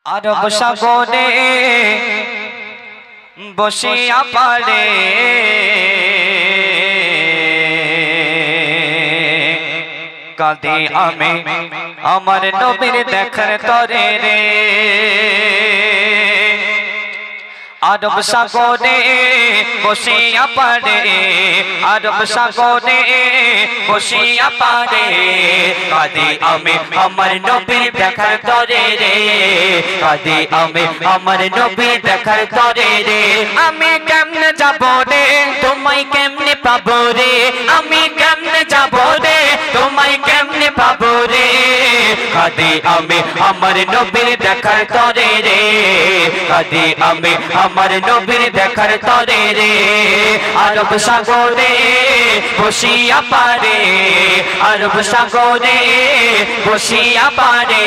আরব সাগরে বসিয়া পারে কাঁদে আমি আমার নবীর দেখার তরে রে। আরব সাগরে বসিয়া পারে, আরব সাগরে বসিয়া পারে কাঁদে আমি আমার নবীর দেখার তরে রে। কাঁদে আমি আমার নবীর দেখার তরে রে। আমি কেমনে যাব রে তোমায় কেমনে পাবো রে। আমি কেমনে যাব রে তোমায় কেমনে পাবো রে। কাঁদে আমি আমার নবীর দেখার তরে রে। কাঁদে আমি আমার নবীর দেখার তরে রে। আরব সাগরে বসিয়া পারে, আরব সাগরে বসিয়া পারে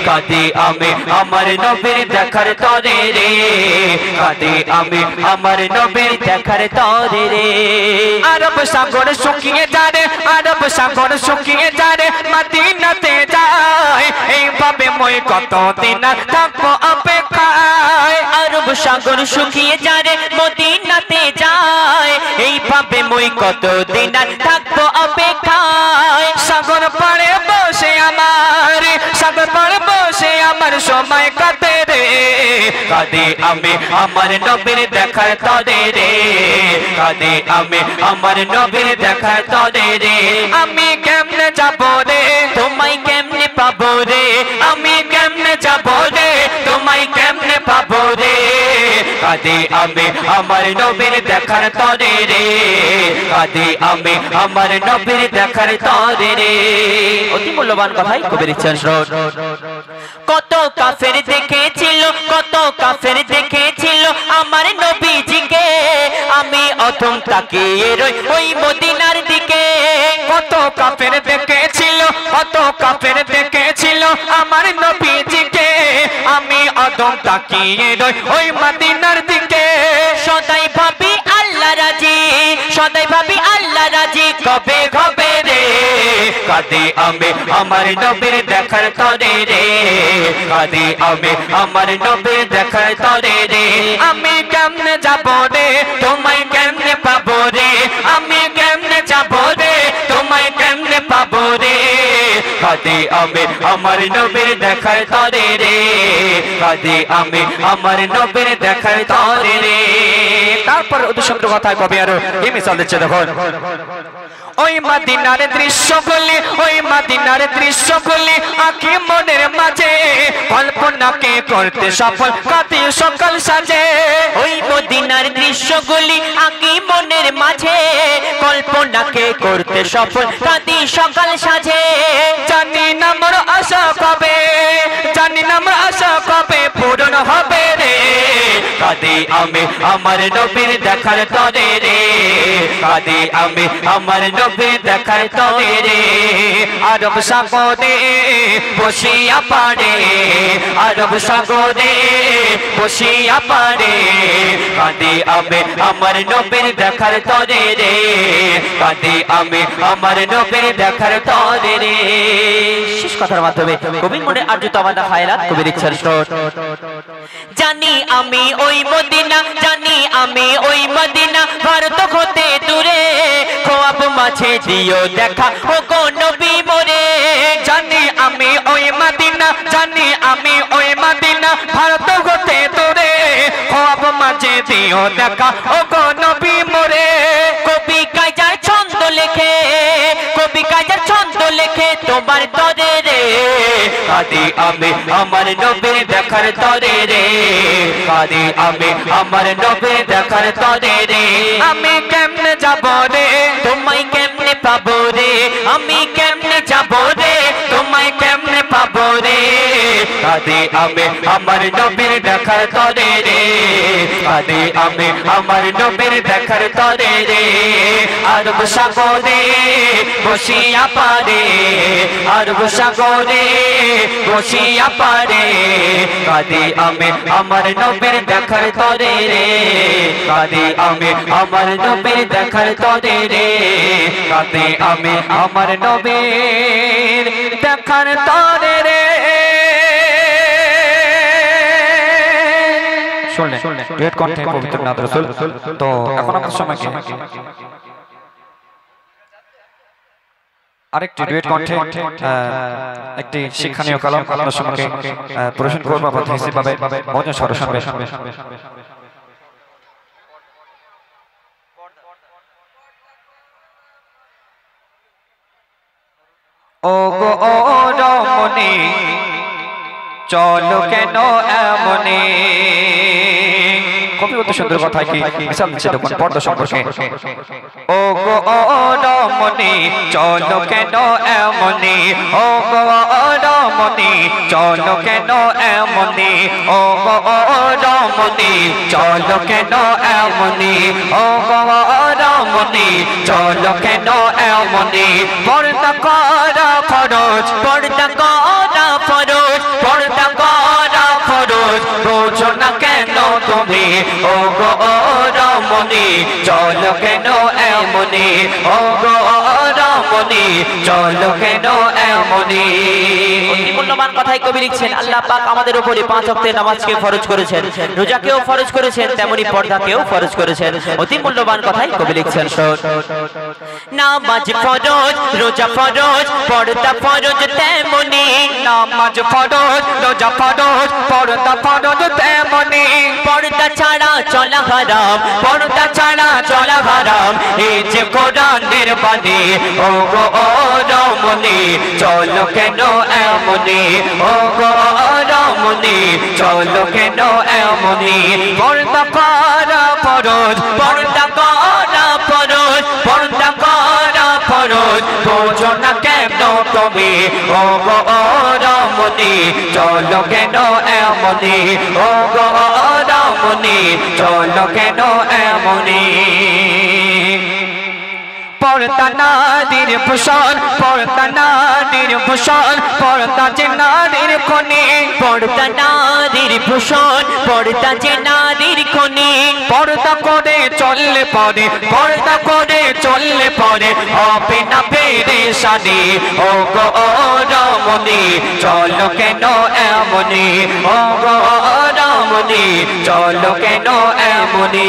কাঁদে আমি আমার নবীর দেখার তরে রে। কাঁদে আমি আমার নবীর দেখার তরে রে। আরব সাগর শুকিয়ে যারে, আরব সাগর শুকিয়ে যারে মদিনাতে যায় এইভাবে মই কতদিন থাকবো অপেক্ষায়। আরব সাগর শুকিয়ে যারে মদিনাতে যায় এইভাবে মই কতদিন থাকবো অপেক্ষায়। সাগর পাড়ে বসে আমার, সাগর পাড়ে বসে আমার সময় কাটে রে। কাঁদে আমি আমার নবীর দেখার তরে রে। কাঁদে আমি আমার নবীর দেখার তরে রে। আমি কেমনে যাব রে তোমায় কেমনে পাবো রে। আমি কেমনে যাব রে তোমায় কেমনে পাবো রে। কাঁদে আমি আমার নবীর দেখার তরে রে। কাঁদে আমি আমার নবীর দেখার তরে রে। অতি মূল্যবান কথাই কবির ইচ্ছার স্রোত। কত কাফের দেখেছিল, কত কাফের দেখেছিল আমার নবীজিকে। আমি অথম তাকিয়ে রই ওই মদিনার দিকে। কত কাফের দেখেছিল, কত কাফের দেখেছিল আমার নবীজিকে। আমি অথম তাকিয়ে রই ওই মদিনার দিকে। সদাই ভাবি আল্লাহ রাজি, সদাই ভাবি আল্লাহ রাজি কবে হবে রে। কাঁদে আমি আমার নবীর দেখার তরে রে। কাঁদে আমি আমার নবীর দেখার তরে রে। আমি কেমনে যাব রে তোমায় কেমনে পাবো রে। আমি কেমনে যাব রে তোমায় কেমনে পাবো রে। কাঁদে আমি আমার নবীর দেখার তরে রে। কাঁদে আমি আমার নবীর দেখার তরে রে। তারপর অধিশব্দ কথায় কবি আরো এই মিসাল দিচ্ছে দেখুন। ওই মদিনার দৃশ্যগুলি, ওই মদিনার দৃশ্যগুলি আঁখি মনের মাঝে কল্পনাকে করতে সফল কাঁদে সকাল সাজে। ওই মদিনার দৃশ্যগুলি আঁখি মনের মাঝে কল্পনাকে করতে সফল কাঁদে সকাল সাজে। জানি না মোর আশা কবে, জানি না মোর আশা কবে পূরণ হবে রে। কাঁদে আমি আমার নবীর দেখার তরে রে। কাঁদে আমি আমার নবীর দেখার তরে রে। আরব সাগরে বসিয়া পারে, আরব সাগরে বসিয়া পারে কাঁদে আমি আমার নবীর দেখার তরে রে। কাঁদে আমি আমার নবীর দেখার তরে রে। শেষ কথার মাধ্যমে কবির মনে আর্জিত আমাদের খায়রাত কবির ইচ্ছার স্রোত। জানি আমি ওই মদিনা, জানি আমি ওই মদিনা ভারত হতে দূরে খোয়াব মাঝে দিও দেখা ও গো নবী মোরে। জানি আমি ওই মদিনা, জানি আমি ওই মদিনা ভারত হতে দূরে খোয়াব মাঝে দিও দেখা ও গো নবী মোরে। কবি কাজার ছন্দ লেখে, কবি কাজার ছন্দ লেখে তোমার তরে রে। কাঁদে আমি আমার নবীর দেখার তরে রে। কাঁদে আমি আমার নবীর দেখার তরে রে। আমি কেমনে যাব রে তোমায় কেমনে পাবো রে। আমি কেমনে যাব রে তোমায় কেমনে পাবো রে। কাঁদে আমি আমার নবীর দেখার তরে রে। কাঁদে আমি আমার নবীর দেখার তরে রে। আরব সাগরে বসিয়া পারে, আরব সাগরে বসিয়া পারে কাঁদে আমি আমার নবীর দেখার তরে রে। কাঁদে আমি আমার নবীর দেখার তরে রে। কাঁদে আমি আমার নবীর দেখার তরে রে। শুনলেন ডুয়েট কণ্ঠে পবিত্র নাত রাসূল। তো এখন আপনার সময় কি আরেকটি ডুয়েট কণ্ঠে একটি শিক্ষণীয় কালাম আপনার সম্মুখে পরিবেশন করব আপনাদের হিসেবে মজা সরসন ও গো ও রমণী চলো কেন এমনে। কবি অত সুন্দর কথা কি মিশাল দিচ্ছে দেখুন পর্দা সম্পর্কে। ও গো ও রমণী চলো কেন এমনে, ও গো ও রমণী চলো কেন এমনে, ও গো ও রমণী চলো কেন এমনে, ও গো ও রমণী চলো কেন এমনে। পর্দা করা ফরজ, পর্দা করা ফরজ, পর্দা করা ফরজ, বোঝো না কেন তুমি, ও গো ও রমণী চলো কেন এমনে, ও গো ও রমণী চলো কেন এমনে। অতি মূল্যবান কথাই কবি লিখছেন, আল্লাহ পাক আমাদের উপরে 5 ওয়াক্তের নামাজকে ফরজ করেছেন, রোজাকেও ফরজ করেছেন, তেমনি পর্দাকেও ফরজ করেছেন। অতি মূল্যবান কথাই কবি লিখছেন। নামাজ ফরজ, রোজা ফরজ, পর্দা ফরজ তেমনি, নামাজ ফরজ, রোজা ফরজ, পর্দা ফরজ তেমনি। পর্দা ছাড়া চলা হারাম, পর্দা ছাড়া চলা হারাম, এই যে কোরআনের বাণী, ও গো ও রমণী চলো কেন এমনি, ও গো ও রমণী চলো কেন এমনি। পর্দা করা ফরজ, পর্দা করা ফরজ, পর্দা করা ফরজ, বোঝো না কেন তুমি, ও গো ও রমণী চলো কেন এমনি, ও গো ও রমণী চলো কেন এমনি। পর্দা নারীর ভূষণ, পর্দা নারীর ভূষণ, পর্দা যে নারীর খনি, পর্দা নারীর ভূষণ, পর্দা যে নারীর খনি। পর্দা করে চললে পরে, পর্দা করে চললে পরে হবে না পেরেশানি, ও গো ও রমণী চলো কেন এমনি, ও গো ও রমণী চলো কেন এমনি।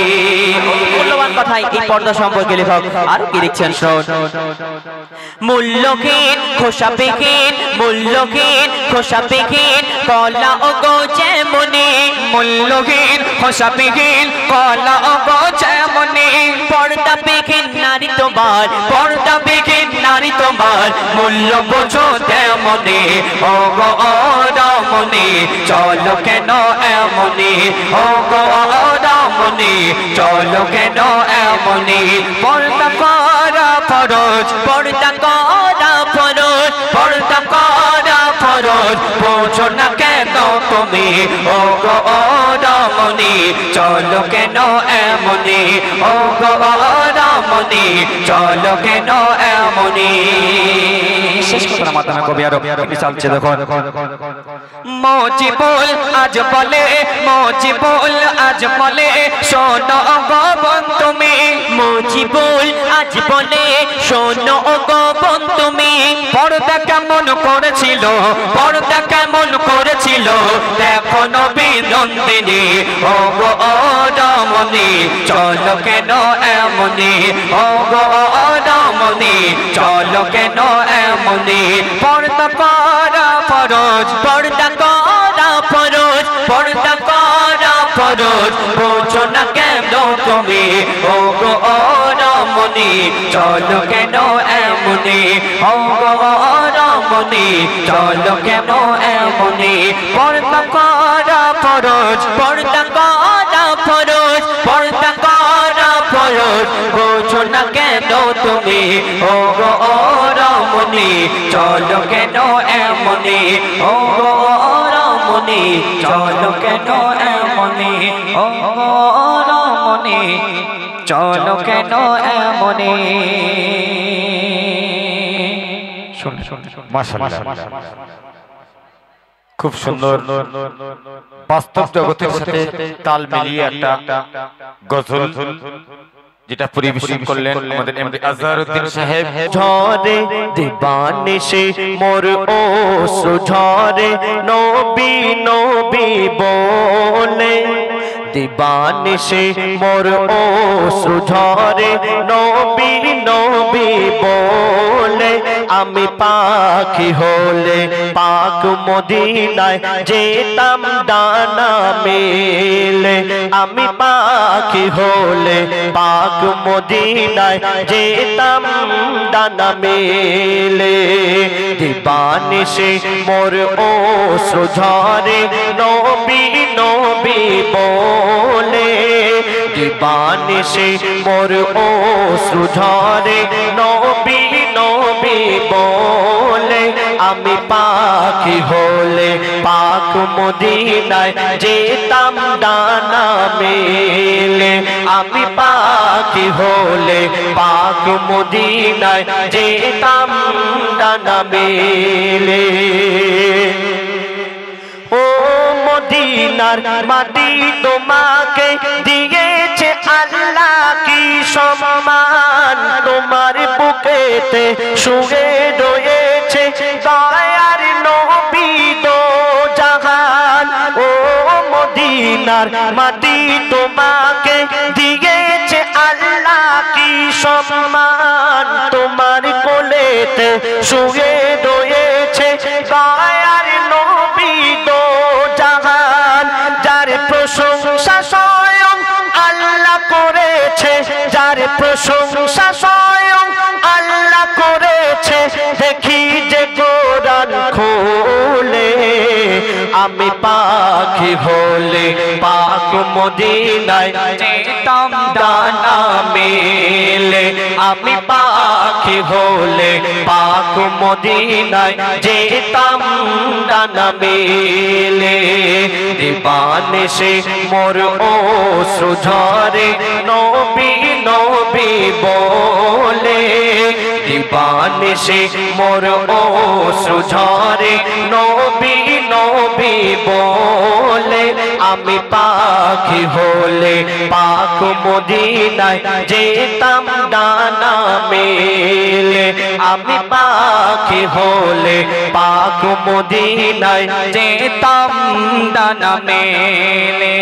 মূল্যবান কথাই এই পর্দা সম্পর্কে লেখক আর কি লিখছেন। মূল্যহীন খোসাবিহীন, মূল্যহীন খোসাবিহীন কলা ও গো যেমনি, মূল্যহীন খোসাবিহীন কলা ও গো যেমনি। পর্দা বিহীন নারী তোমার, পর্দা বিহীন নারী তোমার মূল্য বোঝো তেমনি, ও গো ও রমণী চলো কেন এমনি, ও গো ও রমণী চলো কেন এমনি। পর্দা করা ফরজ, পর্দা করা ফরজ, পর্দা করা ফরজ, বোঝো না কেন তুমি, ও গো ও রমণী চলো কেন এমনি, ও গো ও রমণী চলো কেন এমনি। শেষ কথার মাধ্যমে কবি আরো চালছে দেখুন। মজিবুল আজ বলে, মজিবুল আজ বলে শোনো গো বোন তুমি, মজিবুল আজ বলে শোনো গো বোন তুমি। পর্দা কেমন করেছিল, পর্দা কেমন করেছিল দেখো নবী নন্দিনী, ও গো ও রমণী চলো কেন এমনি, ও গো ও রমণী চলো কেন এমনি। পর্দা করা ফরজ, পর্দা করা ফরজ, পর্দা করা ফরজ, বোঝো না কেন তুমি, ও গো ও রমণী চলো কেন এমনি, ও গো ও রমণী চলো কেন এমনি। পর্দা করা ফরজ, পর্দা করা ফরজ, পর্দা করা ফরজ, বোঝো না কেন তুমি, ও গো ও রমণী চলো কেন এমনি, ও গো ও রমণী চলো কেন এমনি, ও গো ও রমণী চলো কেন এমনি। মাশাআল্লাহ, খুব সুন্দর বাস্তব জগতের সাথে তাল মিলিয়ে একটা গজল যেটা পরিবেশন করলেন আমাদের এমডি আজহারউদ্দিন সাহেব। ঝরে দিবানিশি মোর অশ্রু ঝরে, নবী নবী বলে দিবানিশি মোর অশ্রু ঝরে নবী নবী বলে আমি পাখি হলে পাক মদিনায় যেতাম ডানা মেলে আমি পাখি হলে পাক মদিনায় যেতাম ডানা মেলে দিবানিশি মোর অশ্রু ঝরে নবী নবী বলে দিবানিশি মোর অশ্রু ঝরে নবী নবী বলে আমি পাখি হলে পাক মদিনায় যেতাম ডানা মেলে আমি পাখি হলে পাক মদিনায় যেতাম ডানা মেলে ও মদিনার মাটি তোমাকে দিয়েছে আল্লাহ কি সম্মান তোমার বুকেতে শুয়ে রয়েছে দয়ার নবী দো জাহান ও মদিনার মাটি তোমাকে দিয়েছে আল্লাহ কি সম্মান তোমার কোলেতে শুয়ে রয়েছে দয়ার নবী দো জাহান যার প্রশংসা স্বয়ং আল্লাহ করেছে যার প্রশংসা স্বয়ং আল্লাহ করেছে দেখি যে কোরআন খোলে আমি পাখি হলে পাক মদিনায় যেতাম ডানা মেলে আমি পাখি হলে পাক মদিনায় যেতাম ডানা মেলে দিবানিশি মোর অশ্রু ঝরে নবী নবী বলে দিবানিশি মোর অশ্রু ঝরে নবী নবী বলে আমি পাখি হলে পাক মদিনায় যেতাম ডানা মেলে আমি পাখি হলে পাক মদিনায় যেতাম ডানা মেলে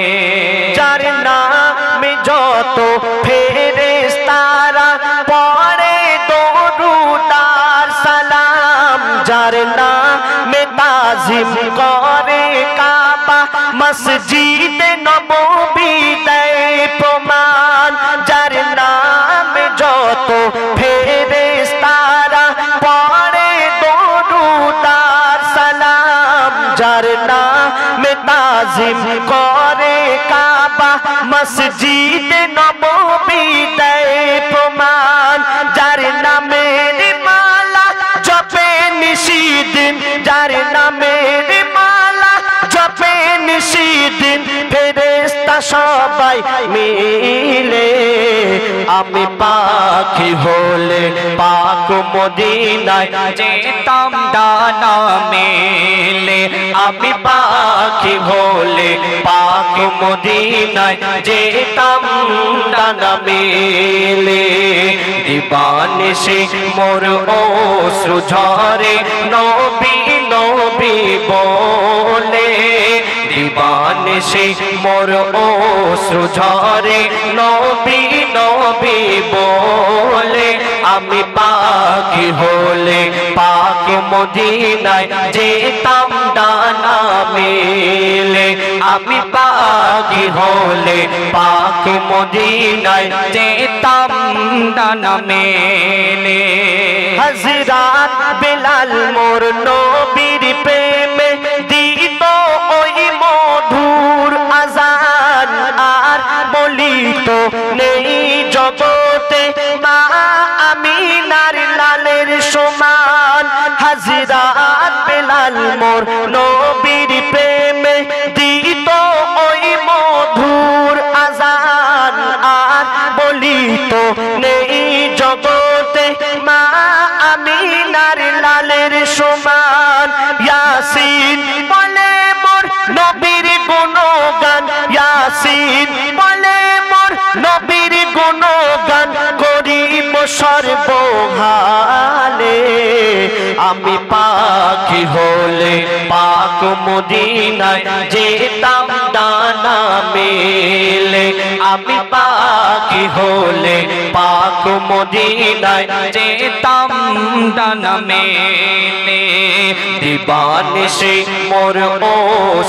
যার নামে যত ফেরেশতারা পড়ে দরুদ আর সালাম যার নামে তাজিম করে কাবা মসজিদ নববী দেয় প্রমাণ যার নামে যত ফেরেশতারা পড়ে দরুদ আর সালাম যার নামে তাজিম করে কাবা মসজিদ নববী দেয় প্রমাণ যার নামের মালা জপে নিশিদিন যার নামের মালা জপে নিশিদিন ফেরেশতা সবাই মিলে আমি পাখি হলে পাক মদিনায় যেতাম ডানা মেলে আমি পাখি হলে পাক মদিনায় যেতাম ডানা মেলে দিবানিশি মোর অশ্রু ঝরে নবী নবী বলে দিবানিশি মোর অশ্রু ঝরে নবী নবী বলে আমি পাখি হলে পাক মদিনায় যেতাম ডানা মেলে আমি পাখি হলে পাক মদিনায় যেতাম ডানা মেলে হযরত বেলাল মোর নবীর প্রেমে দিত ওই মধুর আযান আর বলিত নেই জগতে মা আমিনার লালের সমান হযরত বেলাল মোর নবীর প্রেমে দিত ওই মধুর আযান আর বলিত নেই জগতে মা আমিনার লালের সমান ইয়াসিন বলে মোর নবীর গুণগান ইয়াসিন বলে মোর নবীর গুণগান করিব সর্বহালে আমি পাখি হলে পাক মদিনায় যেতাম ডানা মেলে আমি পাখি হলে পাক মদিনায় যেতাম ডানা মেলে দিবানিশি মোর ও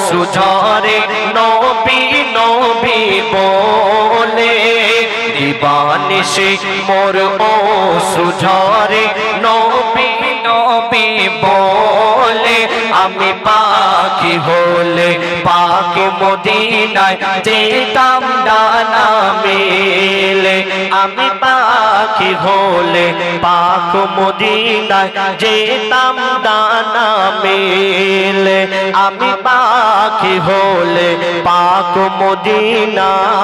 সুঝরে নবী নবী বলে দিবানিশি মোর ও সুঝরে নবী নবী বলে আমি পাখি হলে পাক মদিনায় যেতাম ডানা মেলে আমি পাখি হলে পাক মদিনায় যেতাম ডানা মেলে আমি পাখি হলে পাক মদিনায়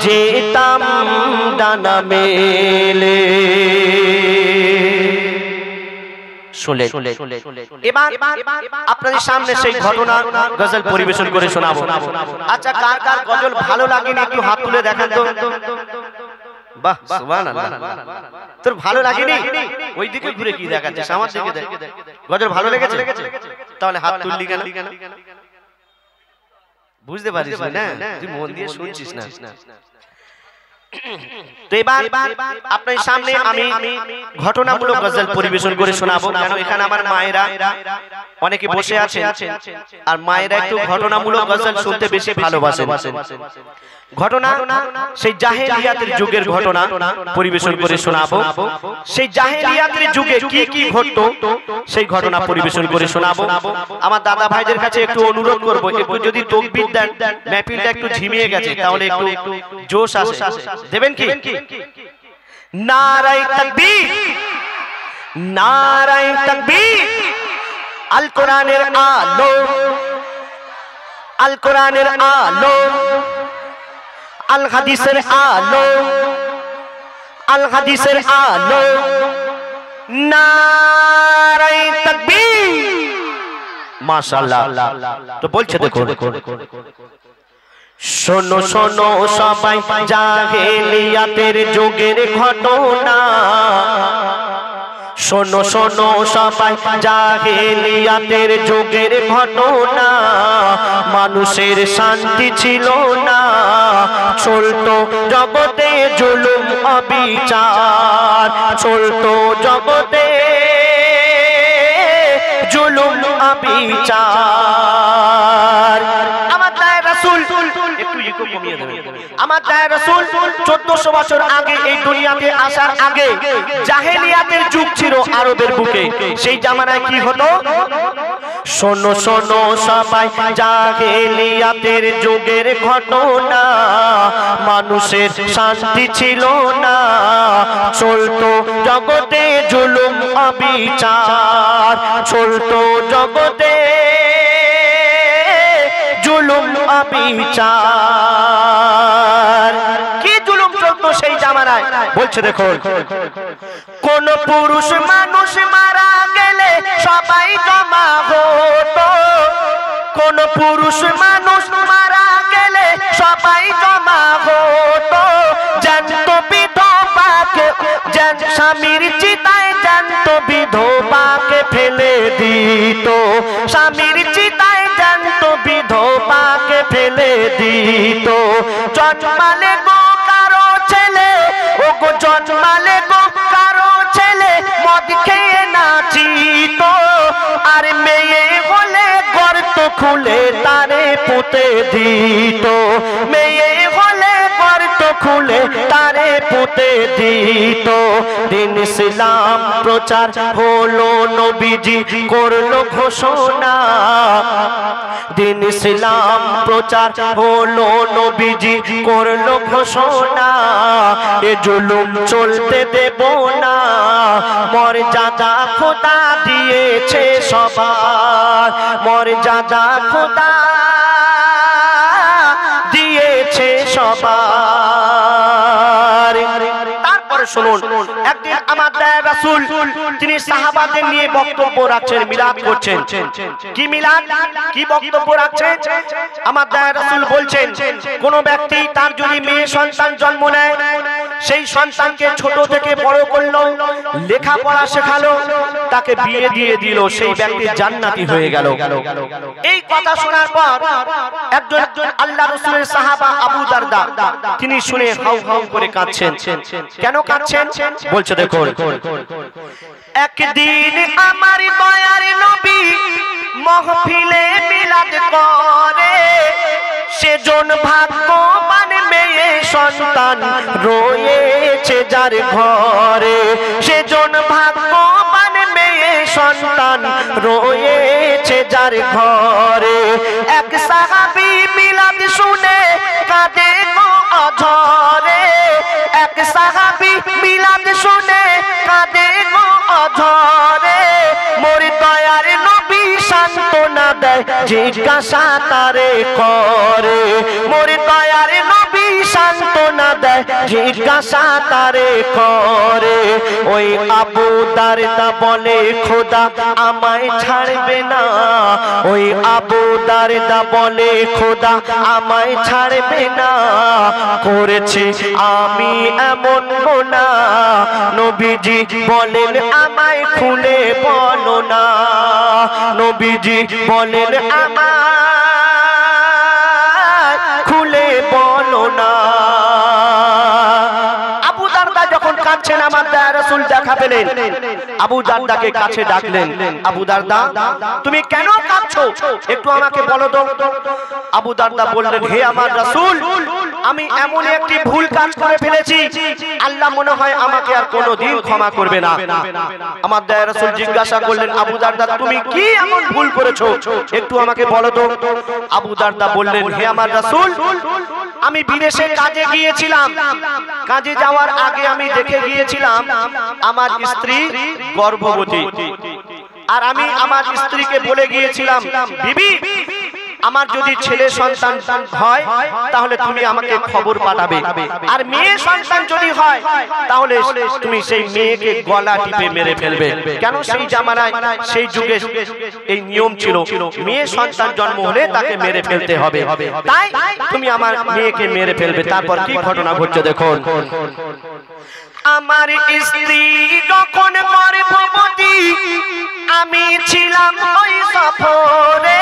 যেতাম ডানা মেলে। এবার আপনাদের সামনে সেই ঘটনা গজল পরিবেশন করে শোনাবো। আচ্ছা, কার কার গজল ভালো লাগেনি একটু হাত তুলে দেখান তো। বাহ, সুবহানাল্লাহ। তোর ভালো লাগেনি? ওইদিকে ঘুরে কি দেখাচ্ছিস? আমার দিকে দেখ। গজল ভালো লেগেছে? তাহলে হাত তুললি কেন? বুঝতে পারিস না, তুই মন দিয়ে শুনছিস না। তো এবার আপনার সামনে আমি ঘটনামূলক গজল পরিবেশন করে শোনাবো। কেন এখানে আমার মায়েরা অনেকে বসে আছে, আর মায়েরা একটু ঘটনামূলক গজল শুনতে বেশি ভালোবাসেন। ঘটনা সেই জাহেলিয়াতের যুগের ঘটনা পরিবেশন করে শোনাবো। সেই জাহেলিয়াতের যুগে কি কি ঘটতো সেই ঘটনা পরিবেশন করে শোনাবো। আমার দাদা ভাইদের কাছে একটু অনুরোধ করবো, একটু যদি তাকবীর দেন, মাহফিলটা একটু ঝিমিয়ে গেছে, তাহলে একটু জোশ আসে। দেবেন কি? নারায়ে তাকবীর, নারায়ে তাকবীর। আল কোরআনের আলো, আল কোরআনের আলো, আল হাদিসের আলো, আল হাদিসের আলো। নারায়ে তাকবীর। মাশাআল্লাহ। তো বলছে দেখো, শোনো শোনো সবাই জাহেলিয়াতের যুগের ঘটনা, শোনো শোনো সবাই জাহেলিয়াতের যুগের ঘটনা। মানুষের শান্তি ছিল না, চলতো জগতে জুলুম অবিচার, চলতো জগতে জুলুম অবিচার। আমার দায় রাসূল একটু ইকো কমিয়ে দেবেন। আমার দায় রাসূল 1400 বছর আগে এই দুনিয়াতে আসার আগে জাহেলিয়াতের যুগ ছিল আরবের বুকে। সেই জামানায় কি হতো? শোনো শোনো সবাই জাহেলিয়াতের যুগের ঘটনা, মানুষের শান্তি ছিল না, চলতো জগতে জুলুম অবিচার, চলতো জগতে জুলুম অবিচার। কি জুলুম চলতো সেই জামানায়? বলছে দেখো, কোন পুরুষ মানুষ মারা গেলে সবাই জমা হতো, কোন পুরুষ মানুষ মারা গেলে সবাই জমা হতো। জানত বিধবাকে, স্বামীর চিতায় জানত বিধবাকে ফেলে দিত, স্বামীর চিতায় জানত বিধবাকে ফেলে দিত। জন্মালে গো কারো ছেলে, ও গো জন্মালে গো কারো ছেলে মদ খেয়ে নাচিত, আর মেয়ে হলে গর্ত খুলে তারে পুঁতে দিত, মেয়ে হলে গর্ত খুলে তারে পুঁতে দিত। দিন ইসলাম প্রচার হলো, নবীজি করলো ঘোষণা, দিন ইসলাম প্রচার হলো, নবীজি করলো ঘোষণা। এ জুলুম চলতে দেব না, মর্যাদা খোদা দিয়েছে সবার, মর্যাদা খোদা দিয়েছে সবার। তারপরে শুনুন, একদিন আমার দয়ার রাসূল তিনি সাহাবাদের নিয়ে বক্তব্য রাখছেন, মিলাদ করছেন। কি মিলাদ, কি বক্তব্য রাখছেন? আমার দয়ার রাসূল বলছেন, কোন ব্যক্তি তার যদি মেয়ে সন্তান জন্ম নেয়, সেই সন্তানকে ছোট থেকে বড় করলো, লেখাপড়া শেখালো, তাকে বিয়ে দিয়ে দিল, সেই ব্যক্তি জান্নাতি হয়ে গেল। এই কথা শোনার পর একজন আল্লাহ রাসূলের সাহাবা আবু দারদা, তিনি শুনে হাউ হাউ করে কাঁদছেন। কেন কাঁদছেন বলছে দেখুন, একদিন আমার দয়ার নবী মাহফিলে মিলাদ করে, সেজন ভাগ্যবান মেয়ে সন্তান রয়েছে যার ঘরে, সেজন ভাগ্যবান মেয়ে সন্তান রয়েছে যার ঘরে। এক সাহাবী মিলাদ শুনে কাঁদে গো অঝরে, এক সাহাবী মিলাদ শুনে কাঁদে গো অঝরে। মোর দয়ার নবী সান্ত্বনা দেয় জিজ্ঞাসা তারে করে, মোর দয়ার নবী সান্ত্বনা দেয় জিজ্ঞাসা তারে করে। ওই আবু দারদা বলে খোদা আমায় ছাড়বে না, ওই আবু দারদা বলে খোদা আমায় ছাড়বে না, করেছি আমি এমন গুনাহ, নবীজি বলেন আমায় খুলে বলো না, নবীজি বলেন আমায় খুলে বলো না। আবু দারদা যখন কাঁদছেন, আমার দয়ার রাসূল দেখা পেলেন, আবু দারদাকে কাছে ডাকলেন, আবু দারদা তুমি কেন কাঁদছো, একটু আমাকে বলো তো। আবু দারদা বললেন, হে আমার রাসূল, আমি এমন একটি ভুল কাজ করে ফেলেছি, আল্লাহ মনে হয় আমাকে আর কোনোদিন ক্ষমা করবে না। আমার দয়ার রাসূল জিজ্ঞাসা করলেন, আবু দারদা তুমি কি এমন ভুল করেছো, একটু আমাকে বলো তো। আবু দারদা বললেন, হে আমার রাসূল, আমি বিদেশে কাজে গিয়েছিলাম, কাজে যাওয়ার আগে আমি দেখে গিয়েছিলাম আমার স্ত্রী গর্ভবতী, আর আমি আমার স্ত্রীকে বলে গিয়েছিলাম, বিবি আমার যদি ছেলে সন্তান হয় তাহলে তুমি আমাকে খবর পাঠাবে, আর মেয়ে সন্তান যদি হয় তাহলে তুমি সেই মেয়েকে গলা টিপে মেরে ফেলবে। কেন সেই জামানায় সেই যুগে এই নিয়ম ছিল, মেয়ে সন্তান জন্ম হলে তাকে মেরে ফেলতে হবে, তাই তুমি আমার মেয়েকে মেরে ফেলবে। তারপর কি ঘটনা ঘটছে দেখুন, আমার স্ত্রী যখন গর্ভবতী আমি ছিলাম ওই সফরে,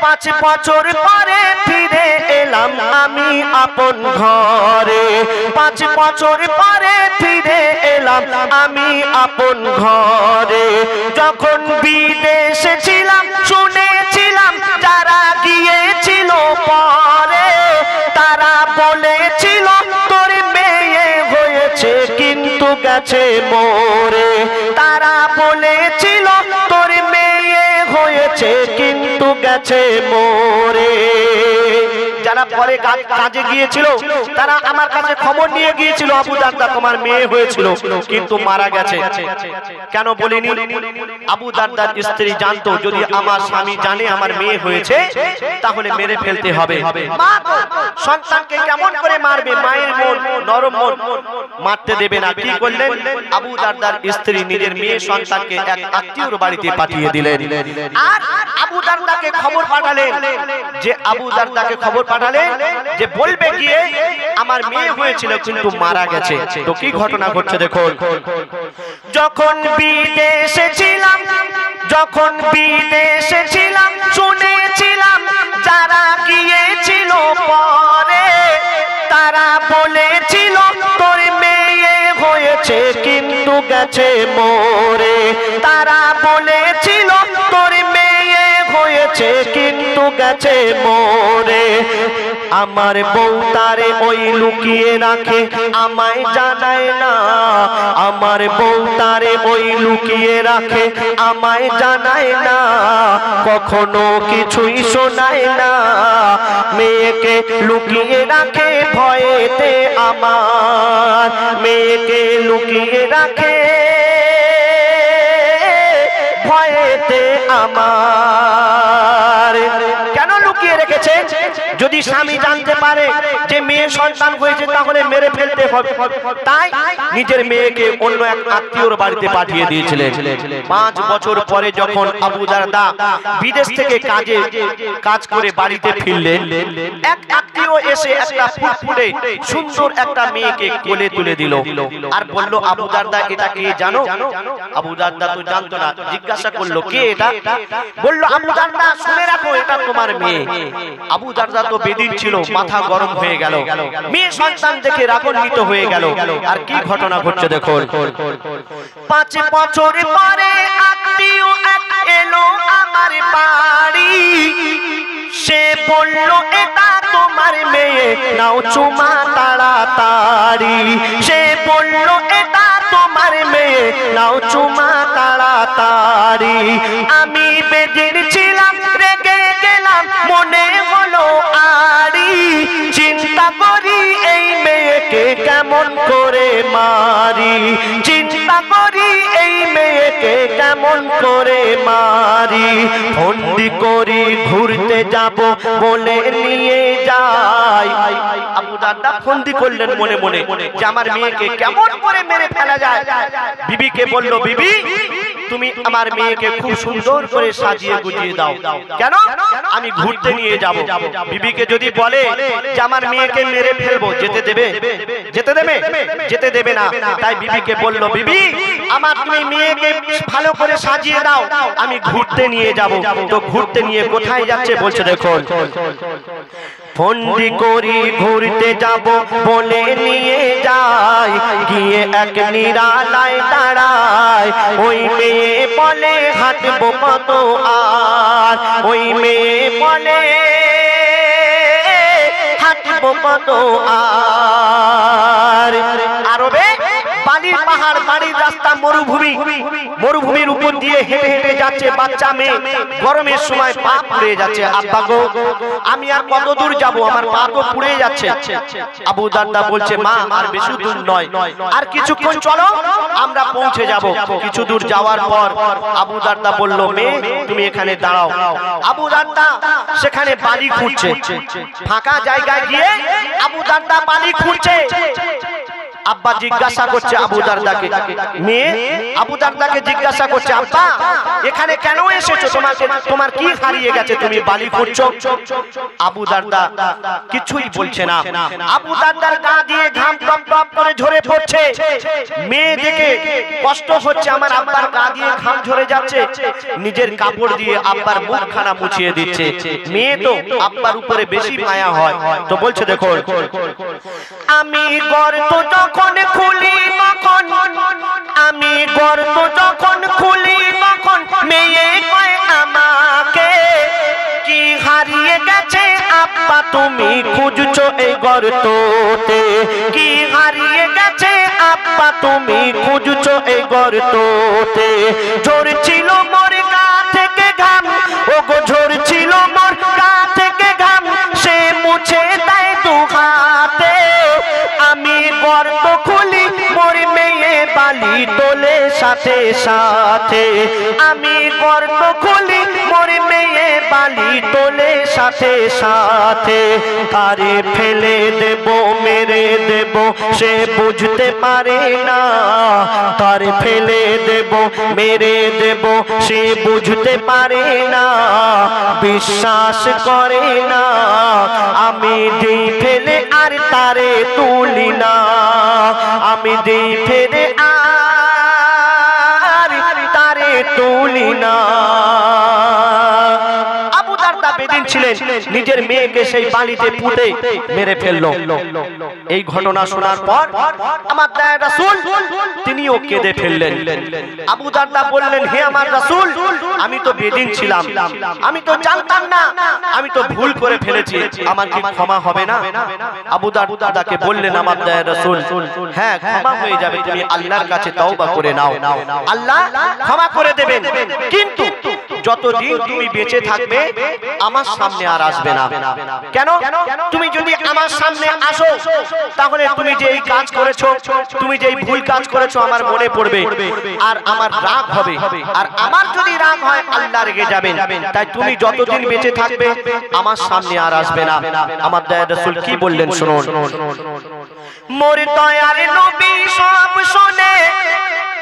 5 বছর পরে ফিরে এলাম আমি আপন ঘরে, 5 বছর পরে ফিরে এলাম আমি আপন ঘরে। যখন বিদেশে ছিলাম শুনেছিলাম যারা গিয়েছিল পরে, তারা বলেছিল তোর মেয়ে হয়েছে কিন্তু গেছে মরে, তারা বলেছিল তোর মেয়ে হয়েছে কিন্তু গেছে মরে। যারা পরে কাজে গিয়েছিল তারা আমার কাছে খবর নিয়ে গিয়েছিল, আবু দারদা তোমার মেয়ে হয়েছিল কিন্তু মারা গেছে। কেন বলিনি? আবু দারদার স্ত্রী জানতো যদি আমার স্বামী জানে আমার মেয়ে হয়েছে তাহলে মেরে ফেলতে হবে। মা সন্তানকে কেমন করে মারবে, মায়ের মন নরম মন, মারতে দেবে না। কি করলেন? আবু দারদার স্ত্রী নিজের মেয়ে সন্তানকে এক আত্মীয়র বাড়িতে পাঠিয়ে দিলেন, আর আবু দারদাকে খবর পাঠালেন যে আবু দারদাকে খবর পাঠালেন যে বলবে গিয়ে আমার মেয়ে হয়েছিল কিন্তু মারা গেছে। তো কি ঘটনা ঘটছে দেখুন, যখন বিদেশে ছিলাম, যখন বিদেশে ছিলাম শুনেছিলাম যারা গিয়েছিল পরে, তারা বলেছিল তোর মেয়ে হয়েছে কিন্তু গেছে মরে, তারা বলেছিল তোর মেয়ে হয়েছে কিন্তু গেছে মরে। আমার বউ তারে ওই লুকিয়ে রাখে আমায় জানায় না, আমার বউ তারে ওই লুকিয়ে রাখে আমায় জানায় না, কখনো কিছুই শোনায় না, মেয়েকে লুকিয়ে রাখে ভয়েতে আমার, মেয়েকে লুকিয়ে রাখে ভয়েতে আমার। কেন লুকিয়ে রেখেছে, যদি স্বামী জানতে পারে যে মেয়ে সন্তান হয়েছে তাহলে মেরে ফেলতে হবে, তাই নিজের মেয়েকে অন্য এক আত্মীয়র বাড়িতে পাঠিয়ে দিয়েছিলেন। 5 বছর পরে যখন আবু দারদা বিদেশ থেকে কাজ করে বাড়িতে ফিরলেন, এক আত্মীয় এসে একটা ফুটফুটে সুন্দর একটা মেয়েকে কোলে তুলে দিল আর বলল, আবু দারদা এটা কে জানো? আবু দারদা তো জানতো না, জিজ্ঞাসা করলো কে এটা? বলল, আবু দারদা শুনে রাখো, এটা তোমার মেয়ে। আবু দারদা তো বেদিন ছিল, মাথা গরম হয়ে গেল, মেয়ে সন্তান দেখে রাগান্বিত হয়ে গেল। আর কি ঘটনা ঘটছে দেখুন। 5 বছর পরে আত্মীয় এক এলো আমার বাড়ি, সে বলল এটা তোমার মেয়ে, নাও চুমা তাড়াতাড়ি। সে বলল এটা তোমার মেয়ে, নাও চুমা তাড়াতাড়ি। আমি বেদিন ছিলাম, রেগে গেলাম, মনে হলো আড়ি। চিন্তা করি এই মেয়েকে কেমন করে মারি, চিন্তা করি এই মেয়েকে কেমন করে মারি। ফন্দি করি ঘুরতে যাব বলে নিয়ে যাই। আবু দারদা ফন্দি করলেন মনে মনে যে আমার মেয়েকে কেমন করে মেরে ফেলা যায়। বিবিকে বলল, বিবি তুমি আমার মেয়েকে খুব সুন্দর করে সাজিয়ে গুজিয়ে দাও। কেন? আমি ঘুরতে নিয়ে যাব। বিবিকে যদি বলে যে আমার মেয়েকে মেরে ফেলবো, যেতে দেবে? যেতে দেবে? যেতে দেবে না। তাই বিবিকে বলল, বিবি আমার তুমি মেয়েকে ভালো করে সাজিয়ে দাও, আমি ঘুরতে নিয়ে যাব। তো ঘুরতে নিয়ে কোথায় যাচ্ছে বলছে দেখুন। ফন্দি করি ঘুরতে যাব বলে নিয়ে যাই, গিয়ে এক নিরালায় দাঁড়ায়। ওই মেয়ে বলে হাঁটবো কত আর, ওই মেয়ে বলে হাঁটবো কত আর। আরবে বালির পাহাড়, বাড়ির রাস্তা মরুভূমি, মরুভূমির উপর দিয়ে হেঁটে হেঁটে যাচ্ছে বাচ্চা মেয়ে, গরমের সময় পা পুড়ে যাচ্ছে। আব্বা গো আমি আর কত দূর যাব, আমার পা তো পুড়ে যাচ্ছে। আবু দারদা বলছে, মা আর বেশি দূর নয়, আর কিছুক্ষণ চলো আমরা পৌঁছে যাব। কিছু দূর যাওয়ার পর আবু দারদা বলল, মেয়ে তুমি এখানে দাঁড়াও। আবু দারদা সেখানে বালি খুঁজছে, ফাঁকা জায়গায় গিয়ে আবু দারদা বালি খুঁজছে। আব্বা জিজ্ঞাসা করছে আবু দারদাকে, মেয়ে আবু দারদাকে জিজ্ঞাসা করছে, আব্বা এখানে কেন এসেছো? তোমার কি হারিয়ে গেছে, তুমি বালি খুঁজছো? আবু দারদা কিছুই বলছে না। আবু দারদার গা দিয়ে ঘাম টপ টপ করে ঝরে পড়ছে। মেয়ে দেখে কষ্ট হচ্ছে, আমার আব্বার গা দিয়ে ঘাম ঝরে যাচ্ছে। নিজের কাপড় দিয়ে আব্বার মুখখানা মুছিয়ে দিচ্ছে। মেয়ে তো আব্বার উপরে বেশি মায়া হয়, তো বলছে দেখো, আমি গর্ত যখন খুলি তখন, আমি গর্ত যখন খুলি তখন মেয়ে কয় আমাকে, কি হারিয়ে গেছে আব্বা তুমি খুঁজছো এই গর্ততে, কি হারিয়ে গেছে আব্বা তুমি খুঁজছো এই গর্ততে। ঝরছিল মোর গা থেকে ঘাম, ওগো ঝরছিল মোর গা থেকে ঘাম, সে মুছে দেয় দু হাতে। আমি গর্ত খুলি মোর মেয়ে বালি তোলে সাথে সাথে, আমি গর্ত খুলি মোর মেয়ে বালি তোলে সাথে সাথে। তারে ফেলে দেব মেরে দেব সে বুঝতে পারে না, তারে ফেলে দেব মেরে দেব সে বুঝতে পারে না, বিশ্বাস করে না। আমি দিই ফেলে আর তারে তুলি না, আমি দিই ফেলে আর তারে তুলি না। আবু দারদা বেদিন ছিলেন, নিজের মেয়েকে সেই বালিতে পুঁতে মেরে ফেললো। এই ঘটনা শোনার পর আমার দয়ার রাসূল তিনিও কেঁদে ফেললেন। আবু দারদা বললেন, হে আমার রাসূল, আমি তো বেদিন ছিলাম, আমি তো জানতাম না, আমি তো ভুল করে ফেলেছি, আমার কি ক্ষমা হবে না? আবু দারদাকে বললেন আমার দয়ার রাসূল, হ্যাঁ ক্ষমা হয়ে যাবে, তুমি আল্লাহর কাছে তওবা করে নাও, আল্লাহ ক্ষমা করে দেবেন। কিন্তু যতদিন তুমি বেঁচে থাকবে আমার সামনে আর আসবে না। কেন? তুমি যদি আমার সামনে আসো তাহলে তুমি যে এই কাজ করেছো, তুমি যে এই ভুল কাজ করেছো আমার মনে পড়বে আর আমার রাগ হবে, আর আমার যদি রাগ হয় আল্লাহ রেগে যাবেন। তাই তুমি যতদিন বেঁচে থাকবে আমার সামনে আর আসবে না। আমার দয়ার রাসূল কি বললেন শুনুন। মোর দয়ার নবী সব শুনে,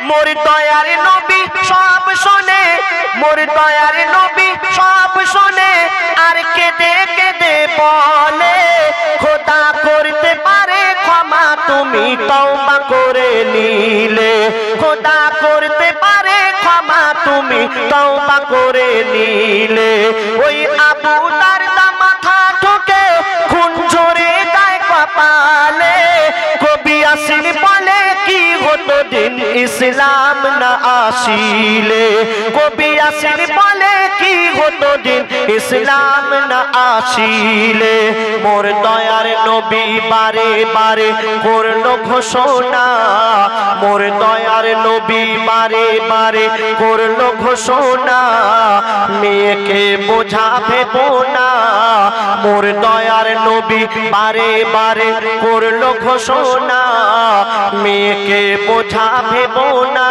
মোর দয়ার নবী সব শুনে, মোর দয়ার নবী সব শুনে আর কেঁদে কেঁদে বলে খোদা করতে পারে ক্ষমা তুমি তওবা করে নিলে, খোদা করতে পারে ক্ষমা তুমি তওবা করে নিলে। ওই আবু দারদা মাথা ঠুকে খুন ঝরে যায় কপালে, কবি আসিন বলে কি হতো দিন ইসলাম না আসিলে, কবি আসিন বলে কি হতো দিন ইসলাম না আসিলে। মোর দয়ার নবী বারে বারে করলো ঘোষণা, মোর দয়ার নবী বারে বারে করলো ঘোষণা, মেয়েকে বোঝাবে না। মোর দয়ার নবী বারে বারে করলো ঘোষণা, মেয়েকে বোঝাবে না।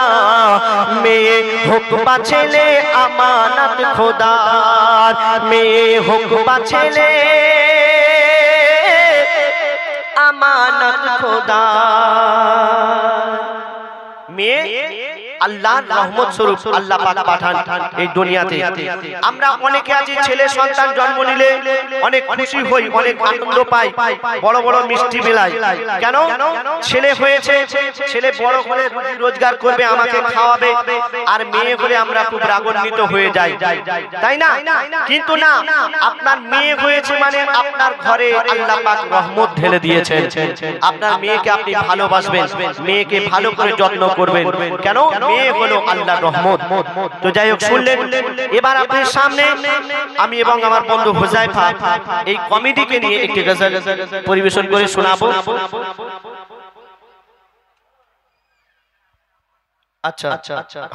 মেয়ে হোক বা ছেলে আমানত খোদার, মেয়ে হোক বা ছেলে আমানত খোদার। মেয়ে আল্লাহর রহমত স্বরূপ আল্লাহ পাক পাঠান এই দুনিয়াতে। আমরা অনেকে আছি ছেলে সন্তান জন্ম নিলে অনেক খুশি হই, অনেক আনন্দ পাই, বড় বড় মিষ্টি মেলাই। কেন? ছেলে হয়েছে, ছেলে বড় হলে রুজি রোজগার করবে, আমাকে খাওয়াবে। আর মেয়ে হলে আমরা খুব রাগান্বিত হয়ে যাই, তাই না? কিন্তু না, আপনার মেয়ে হয়েছে মানে আপনার ঘরে আল্লাহ পাক রহমত ঢেলে দিয়েছেন। আপনার মেয়েকে আপনি ভালোবাসবেন, মেয়েকে ভালো করে যত্ন করবেন। কেন? মেয়ে হলো আল্লাহর রহমত। তো যাই হোক, শুনলেন। এবার আপনার সামনে আমি এবং আমার বন্ধু হুজাইফা এই কমেডিকে নিয়ে একটি গজল পরিবেশন করে শোনাবো। আচ্ছা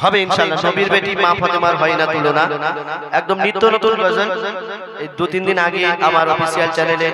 হবে ইনশাআল্লাহ। নবীর বেটি মা ফাতেমার হয় না তুলনা, একদম নিত্য নতুন গজল। এই 2-3 দিন আগে আমার অফিসিয়াল চ্যানেলে